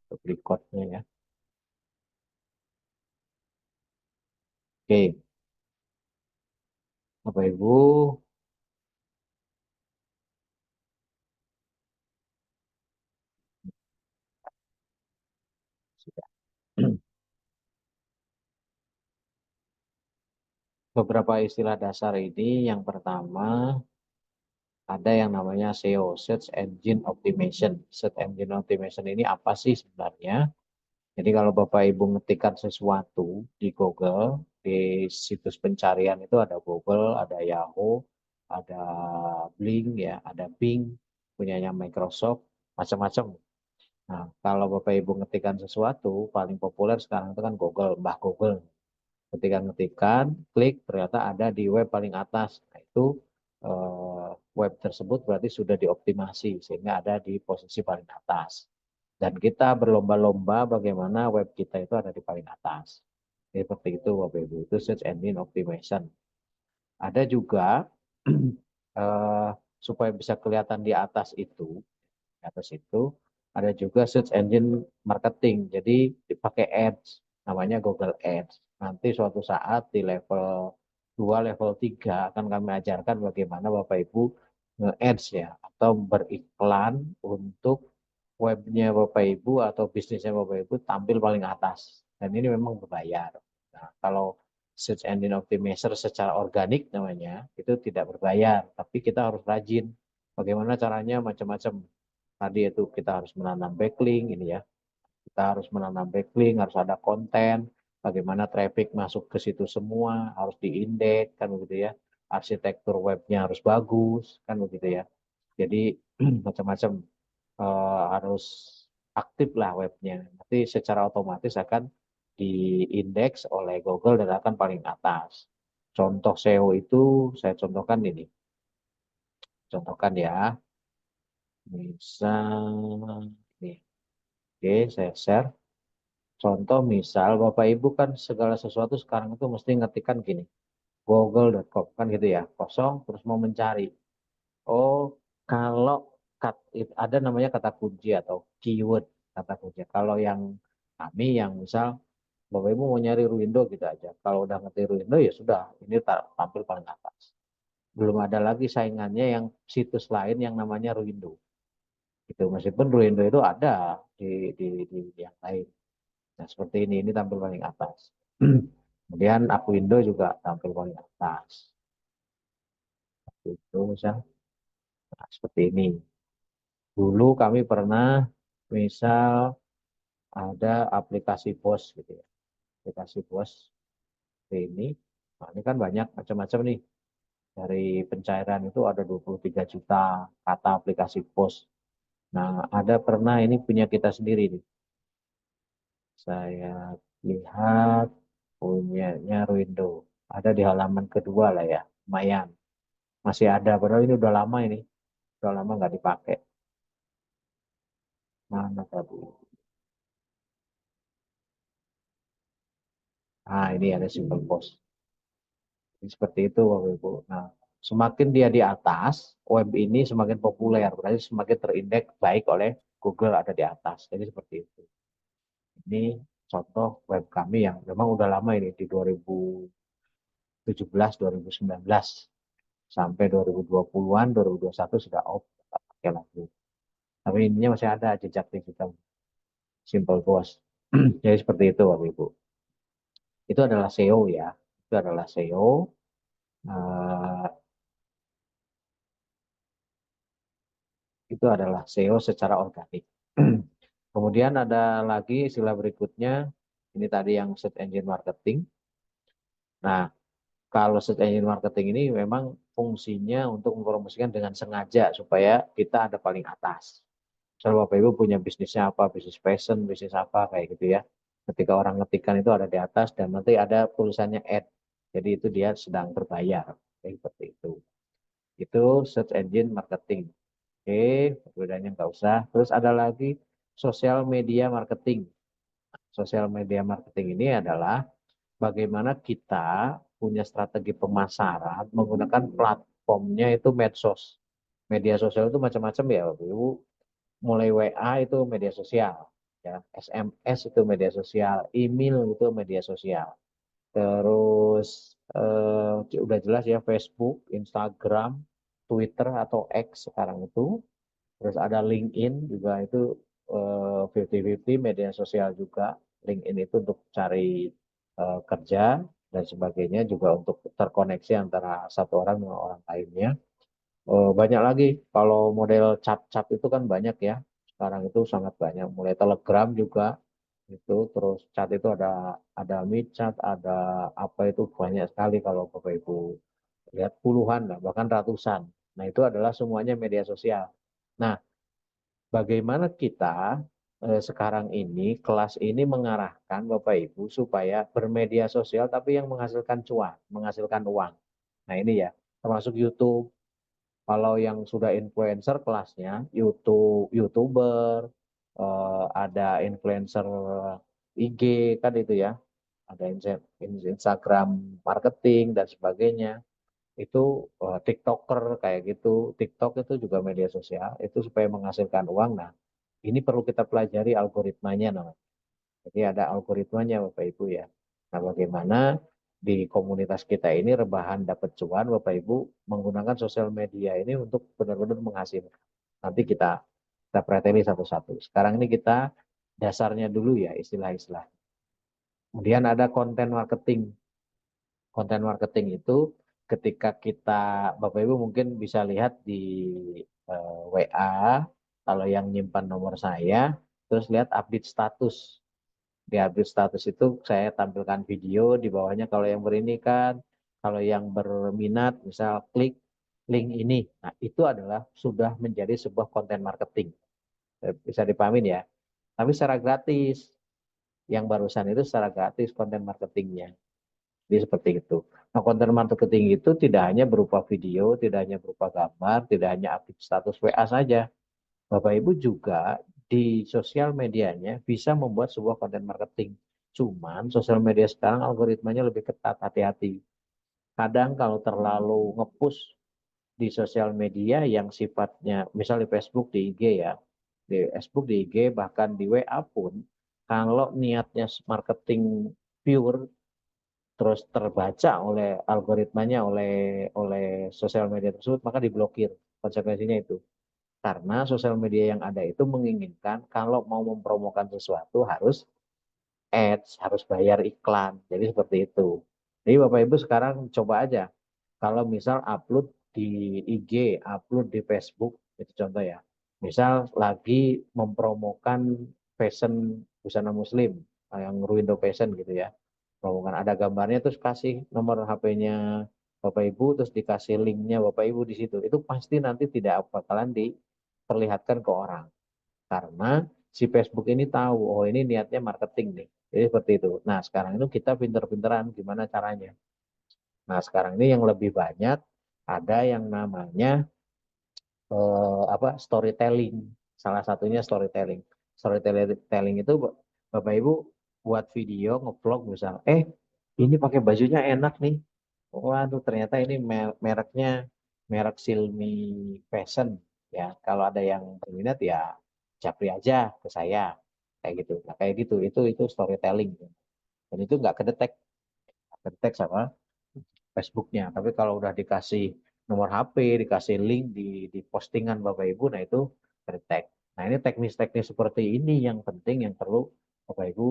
Berikutnya ya. Oke, Bapak Ibu, sudah. Beberapa istilah dasar ini, yang pertama ada yang namanya SEO, Search Engine Optimization. Search Engine Optimization ini apa sih sebenarnya? Jadi kalau Bapak Ibu ngetikkan sesuatu di Google, di situs pencarian itu ada Google, ada Yahoo, ada Bing ya, ada Bing, punyanya Microsoft, macam-macam. Nah, kalau Bapak Ibu ngetikkan sesuatu, paling populer sekarang itu kan Google, Mbah Google. Ketika ngetikkan, klik, ternyata ada di web paling atas. Nah, itu web tersebut berarti sudah dioptimasi sehingga ada di posisi paling atas. Dan kita berlomba-lomba bagaimana web kita itu ada di paling atas. Jadi seperti itu Bapak Ibu, itu search engine optimization. Ada juga eh, supaya bisa kelihatan di atas itu, di atas itu ada juga search engine marketing. Jadi dipakai ads, namanya Google Ads. Nanti suatu saat di level 2, level 3 akan kami ajarkan bagaimana Bapak Ibu nge-ads ya, atau beriklan untuk webnya Bapak Ibu atau bisnisnya Bapak Ibu tampil paling atas. Dan ini memang berbayar. Nah, kalau search engine optimizer secara organik namanya, itu tidak berbayar, tapi kita harus rajin. Bagaimana caranya macam-macam. Tadi itu kita harus menanam backlink ini ya. Kita harus menanam backlink, harus ada konten, bagaimana traffic masuk ke situ semua, harus diindeks kan begitu ya. Arsitektur webnya harus bagus kan begitu ya. Jadi macam-macam harus aktif lah webnya. Nanti secara otomatis akan diindeks oleh Google dan akan paling atas. Contoh SEO itu saya contohkan ini. Contohkan ya. Misal ini. Oke, saya share. Contoh misal Bapak Ibu kan segala sesuatu sekarang itu mesti ngetikkan gini. Google.com kan gitu ya. Kosong terus mau mencari. Oh, kalau ada namanya kata kunci atau keyword kata kunci. Kalau yang kami yang misal Bapak Ibu mau nyari Ruindo gitu aja. Kalau udah ngerti Ruindo ya sudah, ini tampil paling atas. Belum ada lagi saingannya yang situs lain yang namanya Ruindo. Gitu. Meskipun Ruindo itu ada di yang lain. Nah, seperti ini tampil paling atas. Kemudian Apindo juga tampil paling atas. Itu misal, nah, seperti ini. Dulu kami pernah misal ada aplikasi bos gitu ya. Aplikasi bos ini. Nah, ini kan banyak macam-macam nih. Dari pencairan itu ada 23 juta kata aplikasi pos. Nah, ada pernah ini punya kita sendiri nih. Saya lihat punyanya Ruindo. Ada di halaman kedua lah ya. Lumayan. Masih ada. Padahal ini udah lama ini. Udah lama nggak dipakai. Mana tadi? Ah, ini ada simple post. Jadi seperti itu, Bapak Ibu. Nah, semakin dia di atas, web ini semakin populer. Berarti semakin terindeks baik oleh Google ada di atas. Jadi seperti itu. Ini contoh web kami yang memang udah lama ini di 2017, 2019 sampai 2020-an, 2021 sudah off, tak pakai lagi. Tapi ininya masih ada jejak digital Simple Post. Jadi seperti itu, Bapak Ibu. Itu adalah SEO ya. Itu adalah SEO. eh, itu adalah SEO secara organik. Kemudian ada lagi istilah berikutnya. Ini tadi yang search engine marketing. Nah, kalau search engine marketing ini memang fungsinya untuk mempromosikan dengan sengaja supaya kita ada paling atas. Misalnya Bapak Ibu punya bisnisnya apa, bisnis fashion, bisnis apa, kayak gitu ya. Ketika orang ngetikkan itu ada di atas dan nanti ada tulisannya ad. Jadi itu dia sedang berbayar. Kayak seperti itu. Itu search engine marketing. Oke, perbedaannya nggak usah. Terus ada lagi sosial media marketing. Sosial media marketing ini adalah bagaimana kita punya strategi pemasaran menggunakan platformnya itu medsos. Media sosial itu macam-macam ya, Bapak Ibu. Mulai WA itu media sosial. ya. SMS itu media sosial, email itu media sosial. Terus udah jelas ya Facebook, Instagram, Twitter atau X sekarang itu. Terus ada LinkedIn juga itu 50-50 media sosial juga. LinkedIn itu untuk cari kerja dan sebagainya juga untuk terkoneksi antara satu orang dengan orang lainnya. Banyak lagi kalau model chat-chat itu kan banyak ya. Sekarang itu sangat banyak. Mulai Telegram juga itu, terus chat itu ada mid-chat, ada apa itu banyak sekali kalau Bapak Ibu lihat puluhan lah, bahkan ratusan. Nah, itu adalah semuanya media sosial. Nah, bagaimana kita sekarang ini kelas ini mengarahkan Bapak Ibu supaya bermedia sosial tapi yang menghasilkan cuan, menghasilkan uang. Nah, ini ya, termasuk YouTube. Kalau yang sudah influencer kelasnya, YouTuber, ada influencer IG kan itu ya, ada Instagram marketing dan sebagainya. Itu TikToker kayak gitu. TikTok itu juga media sosial, itu supaya menghasilkan uang. Nah, ini perlu kita pelajari algoritmanya, nah. Jadi ada algoritmanya Bapak Ibu ya. Nah, bagaimana di komunitas kita ini rebahan dapat cuan Bapak Ibu menggunakan sosial media ini untuk benar-benar menghasilkan. Nanti kita preteli satu-satu. Sekarang ini kita dasarnya dulu ya istilah-istilah. Kemudian ada konten marketing. Konten marketing itu ketika kita Bapak Ibu mungkin bisa lihat di WA kalau yang nyimpan nomor saya, terus lihat update status. Di update status itu saya tampilkan video di bawahnya kalau yang berini kan, kalau yang berminat misal klik link ini. Nah, itu adalah sudah menjadi sebuah konten marketing. Bisa dipahamin ya. Tapi secara gratis. Yang barusan itu secara gratis konten marketingnya. Jadi seperti itu. Nah, konten marketing itu tidak hanya berupa video, tidak hanya berupa gambar, tidak hanya update status WA saja. Bapak Ibu juga di sosial medianya bisa membuat sebuah konten marketing. Cuman sosial media sekarang algoritmanya lebih ketat, hati-hati. Kadang kalau terlalu ngepush di sosial media yang sifatnya, misal di Facebook, di IG ya, di Facebook, di IG, bahkan di WA pun, kalau niatnya marketing pure, terus terbaca oleh algoritmanya, oleh sosial media tersebut, maka diblokir. Konsekuensinya itu. Karena sosial media yang ada itu menginginkan kalau mau mempromokan sesuatu harus ads, harus bayar iklan. Jadi seperti itu. Jadi Bapak Ibu sekarang coba aja. Kalau misal upload di IG, upload di Facebook, itu contoh ya. Misal lagi mempromokan fashion busana muslim, yang Ruindo Fashion gitu ya. Promokan ada gambarnya terus kasih nomor HP-nya Bapak Ibu, terus dikasih linknya Bapak Ibu di situ. Itu pasti nanti tidak bakalan diperlihatkan ke orang. Karena si Facebook ini tahu, oh ini niatnya marketing nih. Jadi seperti itu. Nah, sekarang itu kita pinter-pinteran gimana caranya. Nah, sekarang ini yang lebih banyak ada yang namanya storytelling. Salah satunya storytelling. Storytelling itu Bapak Ibu buat video ngevlog misal, ini pakai bajunya enak nih. Waduh, ternyata ini mereknya merek Silmi Fashion ya. Kalau ada yang berminat ya japri aja ke saya kayak gitu. Nah, kayak gitu itu storytelling. Dan itu nggak kedetek sama Facebooknya. Tapi kalau udah dikasih nomor HP, dikasih link di postingan Bapak Ibu, nah itu kedetek. Nah, ini teknis-teknis seperti ini yang penting yang perlu Bapak Ibu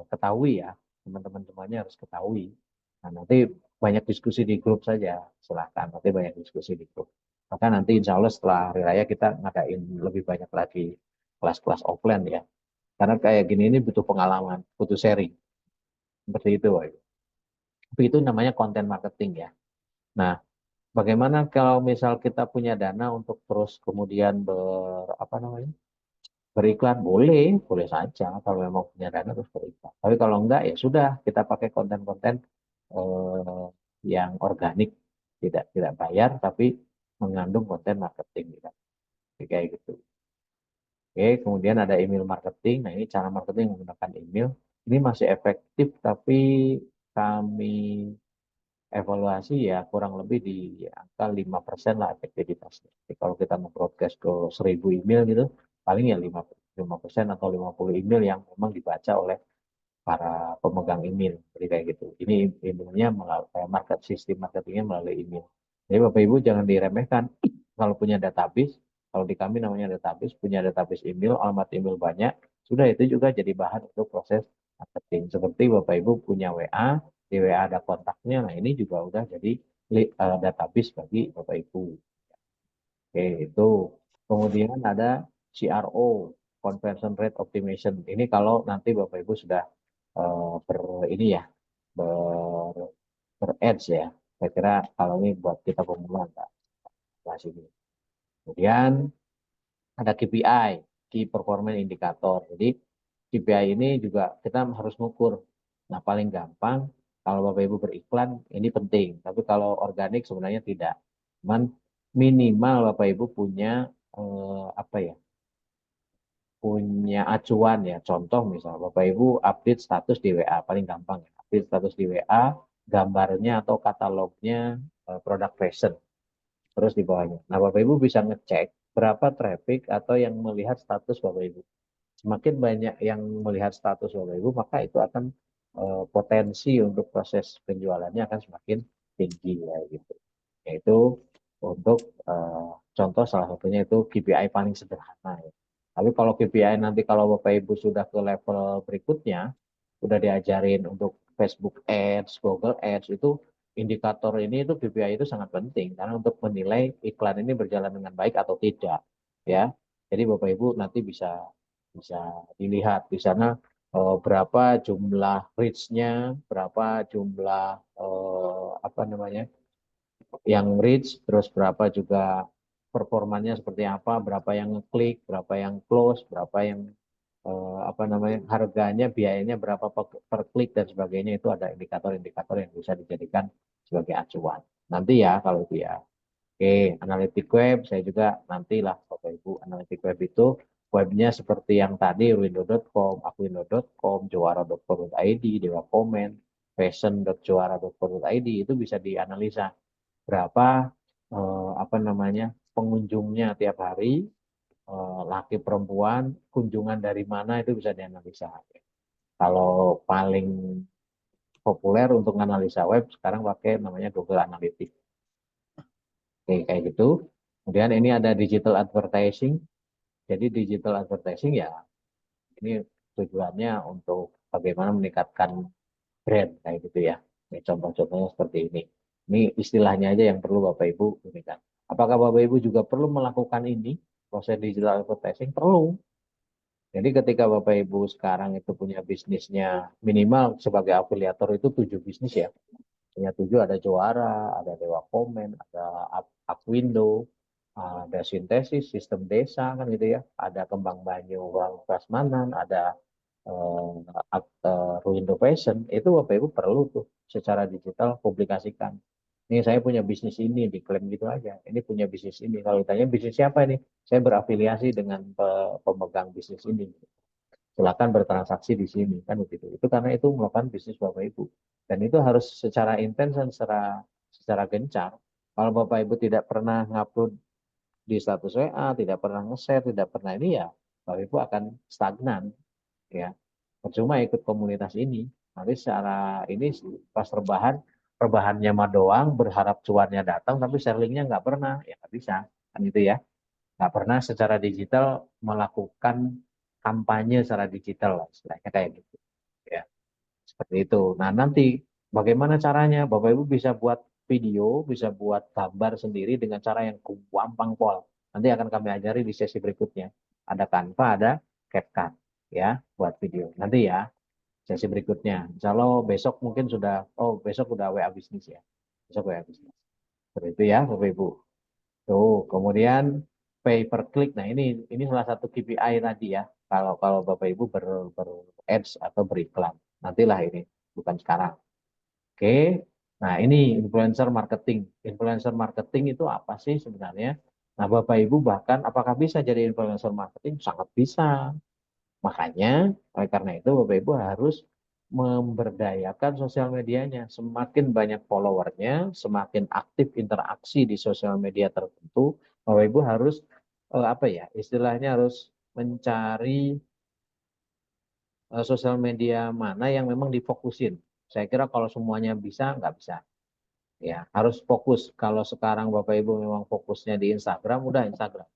ketahui ya. Teman-teman semuanya harus ketahui. Nah, nanti banyak diskusi di grup saja. Silahkan, nanti banyak diskusi di grup. Maka nanti insya Allah setelah Hari Raya kita ngadain lebih banyak lagi kelas-kelas offline ya. Karena kayak gini ini butuh pengalaman, butuh sharing. Seperti itu, Pak Ibu. Tapi itu namanya konten marketing ya. Nah, bagaimana kalau misal kita punya dana untuk terus kemudian apa namanya, beriklan? Boleh, boleh saja kalau memang punya dana terus beriklan. Tapi kalau enggak ya sudah kita pakai konten-konten eh, yang organik, tidak bayar tapi mengandung konten marketing gitu. Kayak gitu. Oke, kemudian ada email marketing. Nah, ini cara marketing menggunakan email. Ini masih efektif tapi kami evaluasi ya kurang lebih di angka 5% lah efektivitasnya. Jadi kalau kita nge-broadcast ke 1000 email gitu, paling ya 5%. 5% atau 50 email yang memang dibaca oleh para pemegang email, seperti kayak gitu. Ini emailnya melalui sistem marketingnya melalui email. Jadi Bapak Ibu jangan diremehkan. Kalau punya database, kalau di kami namanya database, punya database email, alamat email banyak, sudah itu juga jadi bahan untuk proses marketing. Seperti Bapak Ibu punya WA, di WA ada kontaknya, nah ini juga udah jadi database bagi Bapak Ibu. Oke, itu. Kemudian ada CRO, Conversion Rate Optimization. Ini kalau nanti Bapak Ibu sudah ber ini ya, ber ber-ads ya. Saya kira kalau ini buat kita pemula enggak bahas ini. Kemudian ada KPI, Key Performance Indicator. Jadi KPI ini juga kita harus mengukur. Nah, paling gampang kalau Bapak Ibu beriklan ini penting, tapi kalau organik sebenarnya tidak. Cuman minimal Bapak Ibu punya apa ya? Punya acuan ya. Contoh misal Bapak Ibu update status di WA paling gampang ya. Update status di WA, gambarnya atau katalognya produk fashion terus di bawahnya. Nah, Bapak Ibu bisa ngecek berapa traffic atau yang melihat status Bapak Ibu. Semakin banyak yang melihat status Bapak Ibu, maka itu akan potensi untuk proses penjualannya akan semakin tinggi ya gitu. Yaitu untuk contoh salah satunya itu KPI paling sederhana ya. Tapi kalau KPI nanti kalau Bapak Ibu sudah ke level berikutnya, udah diajarin untuk Facebook Ads, Google Ads itu indikator ini itu KPI itu sangat penting karena untuk menilai iklan ini berjalan dengan baik atau tidak ya. Jadi Bapak Ibu nanti bisa bisa dilihat di sana berapa jumlah reach-nya, berapa jumlah apa namanya yang reach, terus berapa juga performanya seperti apa, berapa yang ngeklik, berapa yang close, berapa yang apa namanya harganya, biayanya berapa per klik dan sebagainya itu ada indikator-indikator yang bisa dijadikan sebagai acuan. Nanti ya kalau itu ya. Oke, analitik web saya juga nantilah Bapak Ibu. Analitik web itu webnya seperti yang tadi window.com, akuindo.com, jawara.co.id, Dewa Komen, fashion.jawara.co.id itu bisa dianalisa berapa apa namanya pengunjungnya tiap hari, laki perempuan, kunjungan dari mana itu bisa dianalisa. Kalau paling populer untuk analisa web sekarang pakai namanya Google Analytics. Oke, kayak gitu. Kemudian ini ada digital advertising. Jadi digital advertising ya ini tujuannya untuk bagaimana meningkatkan brand kayak gitu ya. Ini contoh-contohnya seperti ini. Ini istilahnya aja yang perlu Bapak Ibu ini kan. Apakah Bapak Ibu juga perlu melakukan ini proses digital advertising? Perlu. Jadi ketika Bapak Ibu sekarang itu punya bisnisnya minimal sebagai afiliator itu 7 bisnis ya. Punya 7 ada Juara, ada Dewa Komen, ada Aquindo, ada Sintesis, Sistem Desa kan gitu ya. Ada Kembang Banyu, Ruang Prasmanan, ada Ruindo Fashion. Itu Bapak Ibu perlu tuh secara digital publikasikan. Ini saya punya bisnis ini, diklaim gitu aja. Ini punya bisnis ini. Kalau ditanya bisnis siapa ini? Saya berafiliasi dengan pemegang bisnis ini. Silakan bertransaksi di sini kan begitu. Itu karena itu merupakan bisnis Bapak Ibu. Dan itu harus secara intens dan secara gencar. Kalau Bapak Ibu tidak pernah ngupload di status WA, tidak pernah nge-share, tidak pernah ini ya, Bapak Ibu akan stagnan ya. Percuma ikut komunitas ini. Nanti secara ini pas rebahannya mah doang, berharap cuannya datang, tapi sharingnya nggak pernah, ya nggak bisa, kan itu ya. Nggak pernah secara digital melakukan kampanye secara digital, istilahnya kayak gitu. Ya, seperti itu. Nah, nanti bagaimana caranya? Bapak Ibu bisa buat video, bisa buat gambar sendiri dengan cara yang gampang pol. Nanti akan kami ajari di sesi berikutnya. Ada Canva, ada CapCut ya buat video. Nanti ya sesi berikutnya. Kalau besok mungkin sudah, oh besok udah WA bisnis ya. Besok WA bisnis. Seperti itu ya Bapak Ibu. Tuh, kemudian pay per click. Nah, ini salah satu KPI tadi ya. Kalau kalau Bapak Ibu ber ads atau beriklan. Nantilah ini, bukan sekarang. Oke. Nah, ini influencer marketing. Influencer marketing itu apa sih sebenarnya? Nah, Bapak Ibu bahkan apakah bisa jadi influencer marketing? Sangat bisa. Makanya, oleh karena itu Bapak Ibu harus memberdayakan sosial medianya. Semakin banyak followernya, semakin aktif interaksi di sosial media tertentu, Bapak Ibu harus apa ya? Istilahnya harus mencari sosial media mana yang memang difokusin. Saya kira kalau semuanya bisa, nggak bisa. Ya, harus fokus. Kalau sekarang Bapak Ibu memang fokusnya di Instagram, udah Instagram.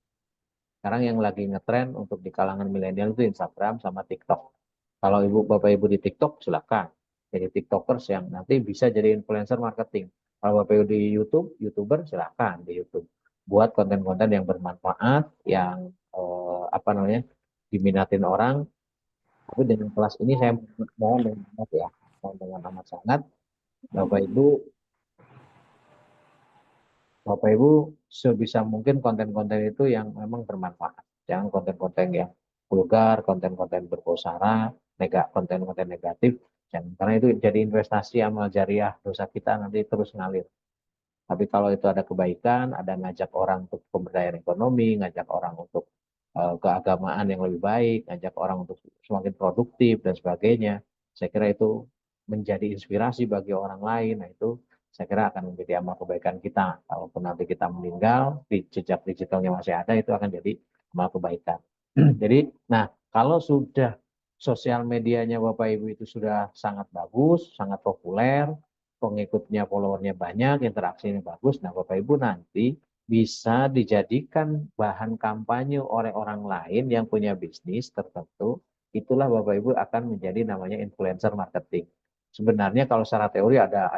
Sekarang yang lagi ngetren untuk di kalangan milenial itu Instagram sama TikTok. Kalau Ibu Bapak Ibu di TikTok, silakan. Jadi TikTokers yang nanti bisa jadi influencer marketing. Kalau Bapak Ibu di YouTube, YouTuber, silakan di YouTube. Buat konten-konten yang bermanfaat, yang apa namanya, diminatin orang. Tapi dengan kelas ini saya mohon dengan amat ya, mohon dengan amat sangat, Bapak Ibu Bapak Ibu sebisa mungkin konten-konten itu yang memang bermanfaat. Jangan konten-konten yang vulgar, konten-konten berbosara, konten-konten negatif. Jangan, karena itu jadi investasi amal jariah dosa kita nanti terus ngalir. Tapi kalau itu ada kebaikan, ada ngajak orang untuk pemberdayaan ekonomi, ngajak orang untuk keagamaan yang lebih baik, ngajak orang untuk semakin produktif dan sebagainya, saya kira itu menjadi inspirasi bagi orang lain. Nah itu saya kira akan menjadi amal kebaikan kita. Kalaupun nanti kita meninggal, di jejak digitalnya masih ada, itu akan jadi amal kebaikan. Jadi, nah kalau sudah sosial medianya Bapak Ibu itu sudah sangat bagus, sangat populer, pengikutnya, followernya banyak, interaksinya bagus. Nah, Bapak Ibu nanti bisa dijadikan bahan kampanye oleh orang lain yang punya bisnis tertentu. Itulah Bapak Ibu akan menjadi namanya influencer marketing. Sebenarnya kalau secara teori ada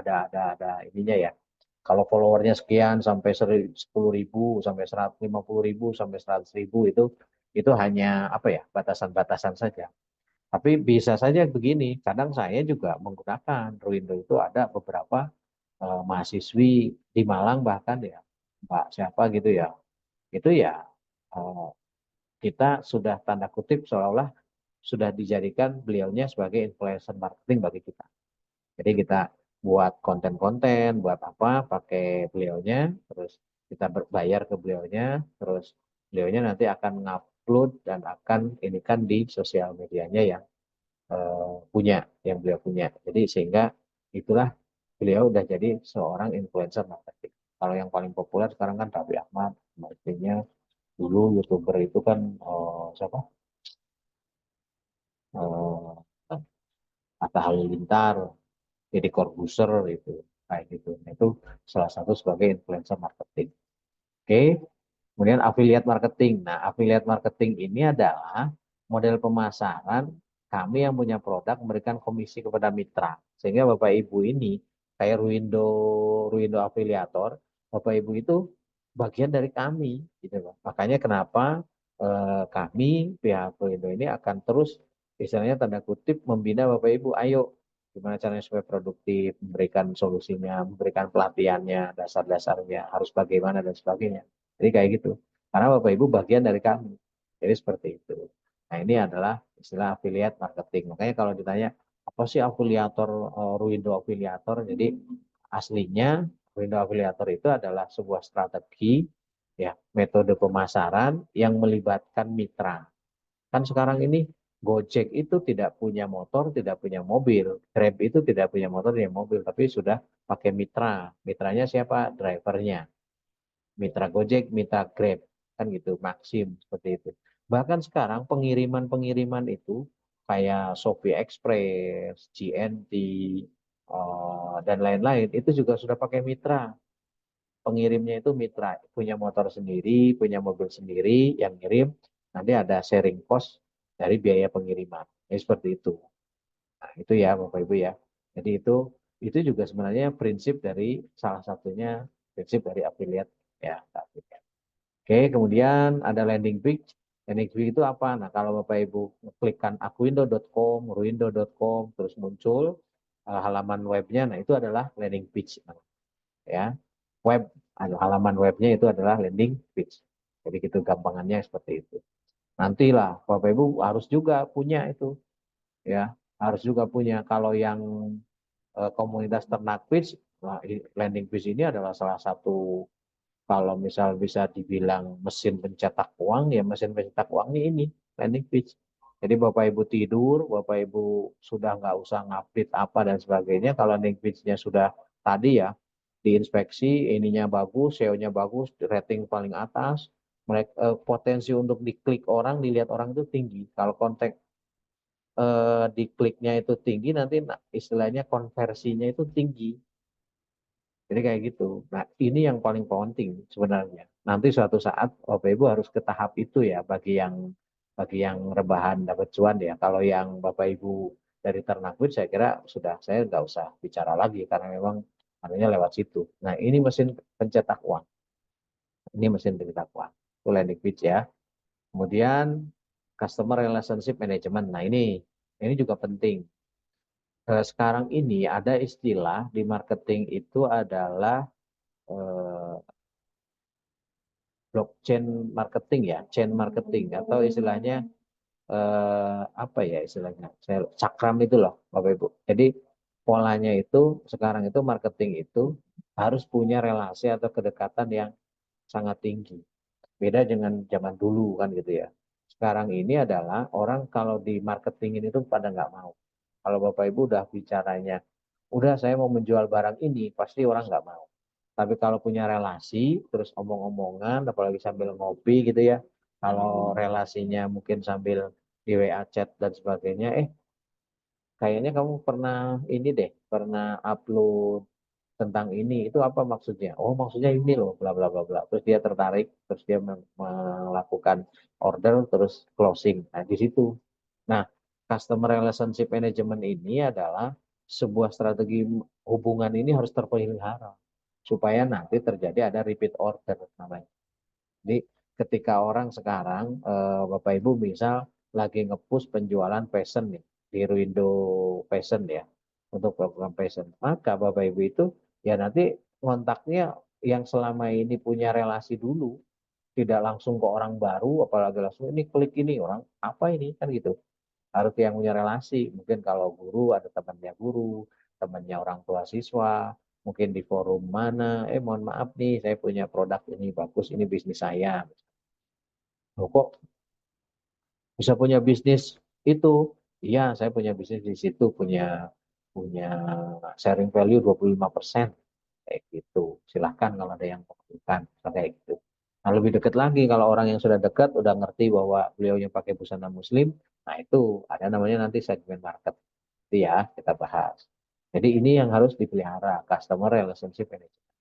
ininya ya. Kalau followernya sekian sampai 10.000 sampai 150.000 sampai 100.000 itu hanya apa ya, batasan-batasan saja. Tapi bisa saja begini, kadang saya juga menggunakan Ruindo, itu ada beberapa mahasiswi di Malang bahkan ya, Mbak siapa gitu ya, itu ya eh, kita sudah tanda kutip seolah-olah sudah dijadikan beliaunya sebagai influencer marketing bagi kita. Jadi kita buat konten-konten, buat apa, pakai beliaunya, terus kita berbayar ke beliaunya, terus beliaunya nanti akan ngupload dan akan ini kan di sosial medianya yang punya, yang beliau punya. Jadi sehingga itulah beliau udah jadi seorang influencer marketing. Kalau yang paling populer sekarang kan Raffi Ahmad, istrinya dulu youtuber itu kan siapa? Uh, Atta Halilintar, jadi Corbuzier itu kayak gitu. Nah, itu salah satu sebagai influencer marketing. Oke, kemudian affiliate marketing. Nah, affiliate marketing ini adalah model pemasaran kami yang punya produk memberikan komisi kepada mitra. Sehingga Bapak Ibu ini kayak Ruindo Afiliator, Bapak Ibu itu bagian dari kami gitu loh. Makanya kenapa kami pihak Ruindo ini akan terus istilahnya tanda kutip membina Bapak Ibu, ayo gimana caranya supaya produktif, memberikan solusinya, memberikan pelatihannya, dasar-dasarnya, harus bagaimana dan sebagainya. Jadi kayak gitu. Karena Bapak Ibu bagian dari kami. Jadi seperti itu. Nah ini adalah istilah affiliate marketing. Makanya kalau ditanya, apa sih afiliator, Ruindo afiliator? Jadi aslinya Ruindo afiliator itu adalah sebuah strategi, ya, metode pemasaran yang melibatkan mitra. Kan sekarang ini Gojek itu tidak punya motor, tidak punya mobil. Grab itu tidak punya motor, tidak punya mobil, tapi sudah pakai mitra. Mitranya siapa? Drivernya. Mitra Gojek, mitra Grab, kan gitu, Maxim seperti itu. Bahkan sekarang pengiriman-pengiriman itu kayak Shopee Express, GNT, dan lain-lain itu juga sudah pakai mitra. Pengirimnya itu mitra, punya motor sendiri, punya mobil sendiri yang ngirim, nanti ada sharing cost dari biaya pengiriman. Jadi seperti itu. Nah, itu ya Bapak Ibu ya. Jadi itu juga sebenarnya prinsip dari salah satunya prinsip dari affiliate ya. Oke, kemudian ada landing page. Landing page itu apa? Nah, kalau Bapak Ibu klikkan akuindo.com, ruindo.com, terus muncul halaman webnya, nah itu adalah landing page. Ya, web, halaman webnya itu adalah landing page. Jadi gitu gampangannya seperti itu. Nantilah Bapak Ibu harus juga punya itu, ya, harus juga punya. Kalau yang komunitas ternak page, nah, landing page ini adalah salah satu, kalau misal bisa dibilang mesin pencetak uang, ya mesin pencetak uang ini landing page. Jadi Bapak Ibu tidur, Bapak Ibu sudah nggak usah ngupdate apa dan sebagainya. Kalau landing page-nya sudah tadi ya, diinspeksi, ininya bagus, SEO-nya bagus, rating paling atas, potensi untuk diklik orang, dilihat orang itu tinggi. Kalau konten dikliknya itu tinggi, nanti istilahnya konversinya itu tinggi. Jadi kayak gitu. Nah, ini yang paling penting sebenarnya. Nanti suatu saat Bapak Ibu harus ke tahap itu ya bagi yang rebahan dapat cuan ya. Kalau yang Bapak Ibu dari ternak food saya kira saya nggak usah bicara lagi karena memang anunya lewat situ. Nah, ini mesin pencetak uang. Ini mesin pencetak uang. Itu landing page ya. Kemudian customer relationship management. Nah, ini juga penting. Sekarang ini ada istilah di marketing itu adalah eh, blockchain marketing ya, chain marketing atau istilahnya apa ya istilahnya? Cakram itu loh, Bapak Ibu. Jadi polanya itu sekarang itu marketing itu harus punya relasi atau kedekatan yang sangat tinggi. Beda dengan zaman dulu kan gitu ya. Sekarang ini adalah orang kalau di marketingin itu pada nggak mau. Kalau Bapak Ibu udah bicaranya, udah saya mau menjual barang ini, pasti orang nggak mau. Tapi kalau punya relasi, terus omong-omongan, apalagi sambil ngopi gitu ya. Kalau relasinya mungkin sambil di WA chat dan sebagainya, kayaknya kamu pernah ini deh, pernah upload tentang ini, itu apa maksudnya? Oh, maksudnya ini loh, bla bla bla bla. Terus dia tertarik, terus dia melakukan order, terus closing. Nah, di situ. Nah, customer relationship management ini adalah sebuah strategi hubungan ini harus terpelihara supaya nanti terjadi ada repeat order namanya. Jadi ketika orang sekarang Bapak Ibu misal lagi ngepush penjualan fashion nih di Ruindo Fashion ya untuk program fashion, maka Bapak Ibu itu ya nanti kontaknya yang selama ini punya relasi dulu, tidak langsung ke orang baru, apalagi langsung ini klik ini orang apa ini kan gitu. Harus yang punya relasi. Mungkin kalau guru ada temannya guru, temannya orang tua siswa, mungkin di forum mana, mohon maaf nih saya punya produk ini bagus, ini bisnis saya. Loh, kok bisa punya bisnis itu? Iya, saya punya bisnis di situ, punya punya sharing value 25% kayak gitu. Silahkan kalau ada yang membutuhkan kayak gitu. Nah, lebih dekat lagi kalau orang yang sudah dekat udah ngerti bahwa beliaunya pakai busana muslim, nah itu ada namanya nanti segmen market. Itu ya kita bahas. Jadi ini yang harus dipelihara, customer relationship management.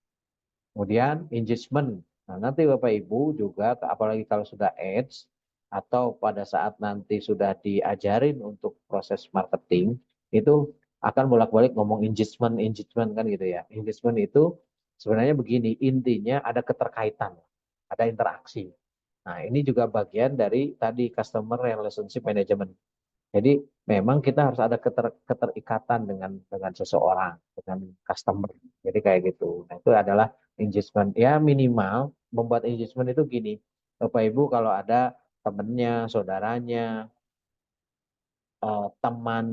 Kemudian engagement. Nah, nanti Bapak Ibu juga apalagi kalau sudah ads atau pada saat nanti sudah diajarin untuk proses marketing itu akan bolak-balik ngomong engagement, engagement kan gitu ya. Engagement itu sebenarnya begini, intinya ada keterkaitan, ada interaksi. Nah, ini juga bagian dari tadi customer relationship management. Jadi memang kita harus ada keterikatan dengan seseorang, dengan customer. Jadi kayak gitu. Nah, itu adalah engagement. Ya minimal membuat engagement itu gini. Bapak Ibu kalau ada temennya, saudaranya, teman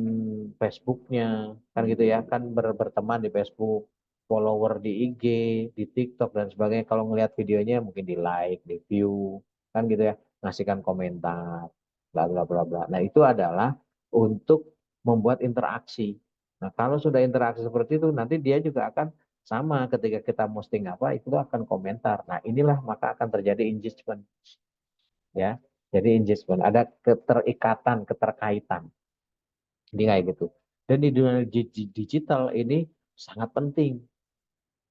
Facebooknya, kan gitu ya, kan berteman di Facebook, follower di IG, di TikTok dan sebagainya. Kalau ngelihat videonya mungkin di like, di view, kan gitu ya, ngasihkan komentar, bla bla bla bla. Nah itu adalah untuk membuat interaksi. Nah kalau sudah interaksi seperti itu, nanti dia juga akan sama ketika kita posting apa, itu akan komentar. Nah inilah maka akan terjadi engagement ya. Jadi engagement ada keterikatan, keterkaitan. Jadi kayak gitu. Dan di dunia digital ini sangat penting.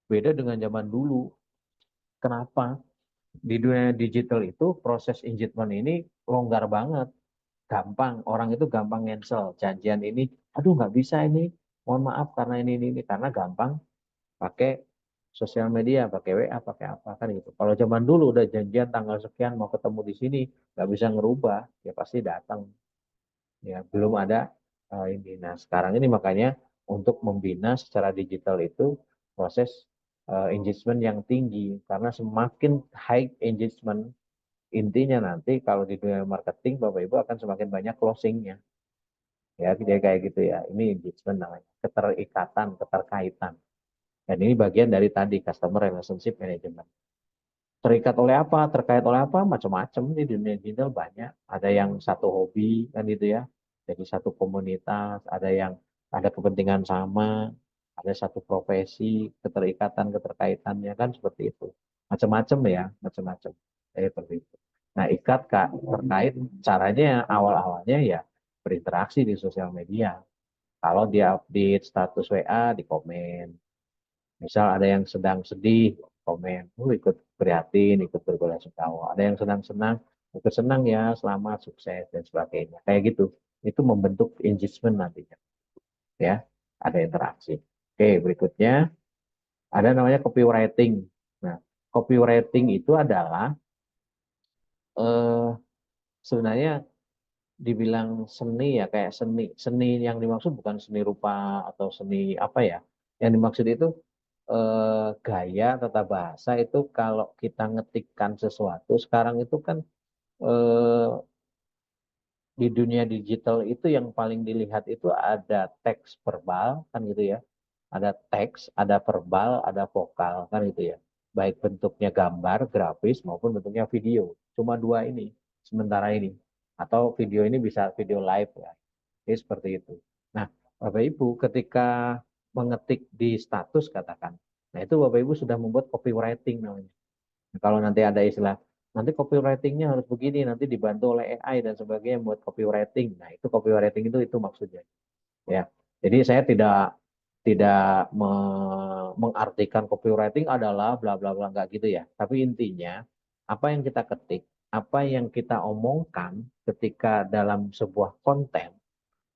Beda dengan zaman dulu. Kenapa? Di dunia digital itu proses engagement ini longgar banget. Gampang. Orang itu gampang cancel. Janjian ini, aduh nggak bisa ini. Mohon maaf karena ini. Karena gampang pakai sosial media, pakai WA, pakai apa kan gitu. Kalau zaman dulu udah janjian tanggal sekian mau ketemu di sini, nggak bisa ngerubah, ya pasti datang. Ya belum ada ini. Nah sekarang ini makanya untuk membina secara digital itu proses engagement yang tinggi karena semakin high engagement intinya nanti kalau di dunia marketing Bapak Ibu akan semakin banyak closingnya ya jadi kayak gitu ya ini engagement namanya keterikatan keterkaitan dan ini bagian dari tadi customer relationship management. Terikat oleh apa? Terkait oleh apa? Macam-macam di dunia digital banyak. Ada yang satu hobi kan gitu ya. Jadi satu komunitas, ada yang ada kepentingan sama, ada satu profesi, keterikatan, keterkaitannya kan seperti itu. Macam-macam ya, macam-macam. Seperti itu. Nah, ikat Kak, terkait caranya awal-awalnya ya berinteraksi di sosial media. Kalau dia update status WA di komen. Misal ada yang sedang sedih, komen, ikut prihatin, ikut berbelasungkawa. Ada yang sedang senang, ikut senang ya, selamat, sukses dan sebagainya. Kayak gitu. Itu membentuk engagement nantinya, ya. Ada interaksi. Oke, berikutnya ada namanya copywriting. Nah, copywriting itu adalah eh, sebenarnya dibilang seni ya kayak seni. Seni yang dimaksud bukan seni rupa atau seni apa ya. Yang dimaksud itu gaya tata bahasa itu kalau kita ngetikkan sesuatu sekarang itu kan eh, di dunia digital itu yang paling dilihat itu ada teks verbal kan gitu ya. Ada teks, ada verbal, ada vokal kan gitu ya. Baik bentuknya gambar, grafis maupun bentuknya video. Cuma dua ini sementara ini. Atau video ini bisa video live ya. Jadi seperti itu. Nah, Bapak Ibu ketika mengetik di status katakan. Nah, itu Bapak Ibu sudah membuat copywriting namanya. Nah, kalau nanti ada istilah nanti copywritingnya harus begini, nanti dibantu oleh AI dan sebagainya buat copywriting. Nah, itu copywriting itu maksudnya. Ya. Jadi saya tidak mengartikan copywriting adalah bla bla bla nggak gitu ya. Tapi intinya apa yang kita ketik, apa yang kita omongkan ketika dalam sebuah konten,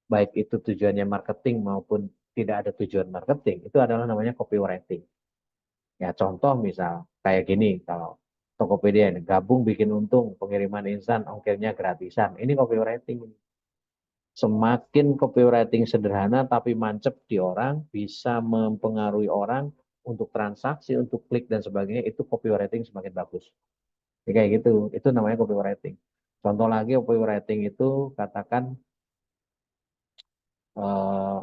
baik itu tujuannya marketing maupun tidak ada tujuan marketing, itu adalah namanya copywriting. Ya contoh misal kayak gini, kalau Tokopedia ini gabung bikin untung, pengiriman instan, ongkirnya gratisan. Ini copywriting. Semakin copywriting sederhana tapi mancep di orang, bisa mempengaruhi orang untuk transaksi, untuk klik dan sebagainya, itu copywriting semakin bagus. Jadi kayak gitu, itu namanya copywriting. Contoh lagi copywriting itu katakan eh,